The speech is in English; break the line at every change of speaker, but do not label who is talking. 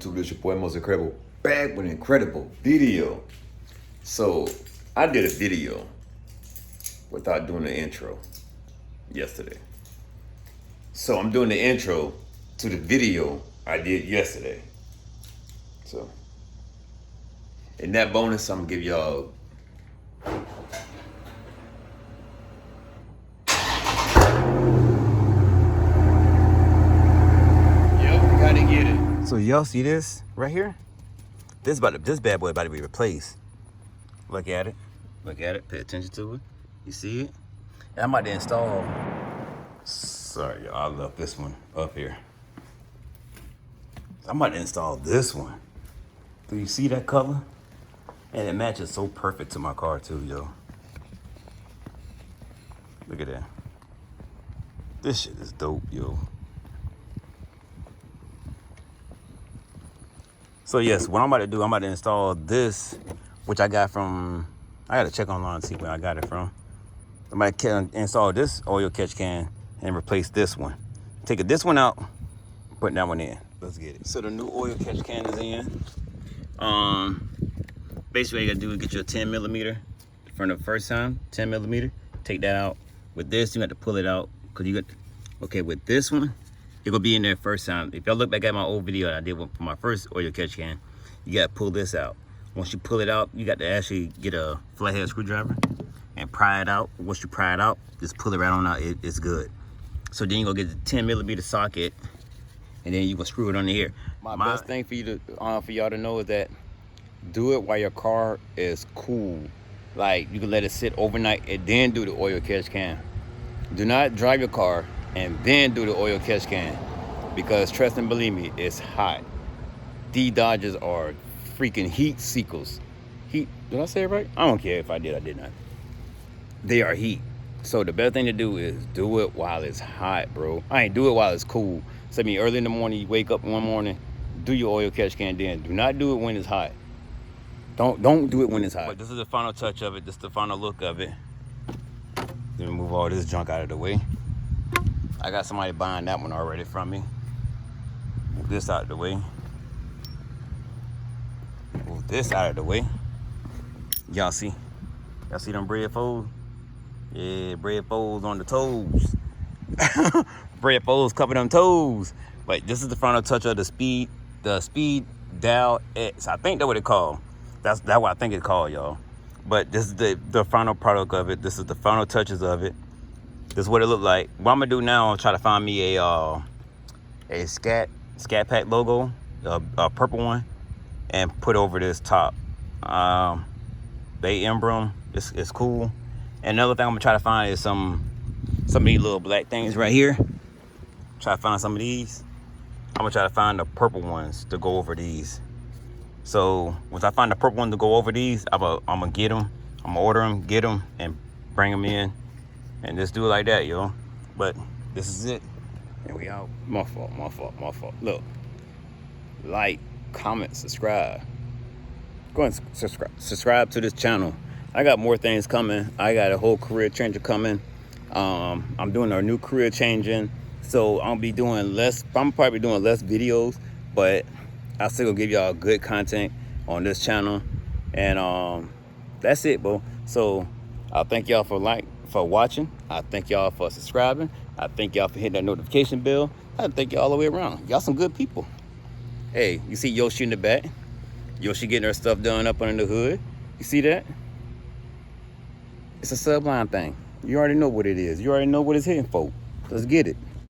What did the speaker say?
YouTube? It's your boy Most Incredible, back with an incredible video. So I did a video without doing the intro yesterday. So I'm doing the intro to the video I did yesterday. So in that bonus, I'm gonna give y'all So y'all see this right here? This bad boy about to be replaced. Look at it. Look at it. Pay attention to it. You see it? And I'm about to install. Sorry, y'all. I left this one up here. I'm about to install this one. Do you see that color? And it matches so perfect to my car too, yo. Look at that. This shit is dope, yo. So yes, what I'm about to do, I'm about to install this, which I got from, I gotta check online and see where I got it from. I'm about to install this oil catch can and replace this one. Take this one out, put that one in. Let's get it. So the new oil catch can is in. Basically what you gotta do is get your 10 millimeter from the first time, 10 millimeter. Take that out. With this, you have to pull it out, cause you got, okay, with this one, it will be in there first time. If y'all look back at my old video that I did for my first oil catch can, you gotta pull this out. Once you pull it out, you got to actually get a flathead screwdriver and pry it out. Once you pry it out, just pull it right on out, it's good. So then you go get the 10 millimeter socket and then you gonna screw it on here. My best thing for you to, for y'all to know is that do it while your car is cool. Like you can let it sit overnight and then do the oil catch can. Do not drive your car and then do the oil catch can, because trust and believe me, it's hot. These Dodgers are freaking heat seekers. Heat, did I say it right? I don't care if I did, I did not. They are heat. So the best thing to do is do it while it's hot, bro. I ain't do it while it's cool. So I mean, early in the morning, you wake up one morning, do your oil catch can then. Do not do it when it's hot. Don't do it when it's hot. But this is the final touch of it. This is the final look of it. Let me move all this junk out of the way. I got somebody buying that one already from me. Move this out of the way. Move this out of the way. Y'all see? Y'all see them bread folds? Yeah, bread folds on the toes. Bread folds cover them toes. But this is the final touch of the speed dial X. I think that's what it called. That's what I think it's called, y'all. But this is the final product of it. This is the final touches of it. This is what it looked like. What I'm gonna do now, I'll try to find me a Scat Pack logo, a purple one, and put over this top. They emblem, it's cool. And another thing I'm gonna try to find is some of these little black things right here. Try to find some of these. I'm gonna try to find the purple ones to go over these. So once I find the purple one to go over these, I'm gonna get them. I'm gonna order them, get them, and bring them in. And just do it like that, yo. But this is it. And we out. My fault. Look. Like, comment, subscribe. Go and subscribe to this channel. I got more things coming. I got a whole career changer coming. I'm doing a new career changing. So I'm probably doing less videos, but I still gonna give y'all good content on this channel. And that's it, bro. So I thank y'all for watching. I thank y'all for subscribing. I thank y'all for hitting that notification bell. I thank y'all all the way around. Y'all some good people. Hey, you see Yoshi in the back? Yoshi getting her stuff done up under the hood. You see that? It's a Sublime thing. You already know what it is. You already know what it's hitting for. Let's get it.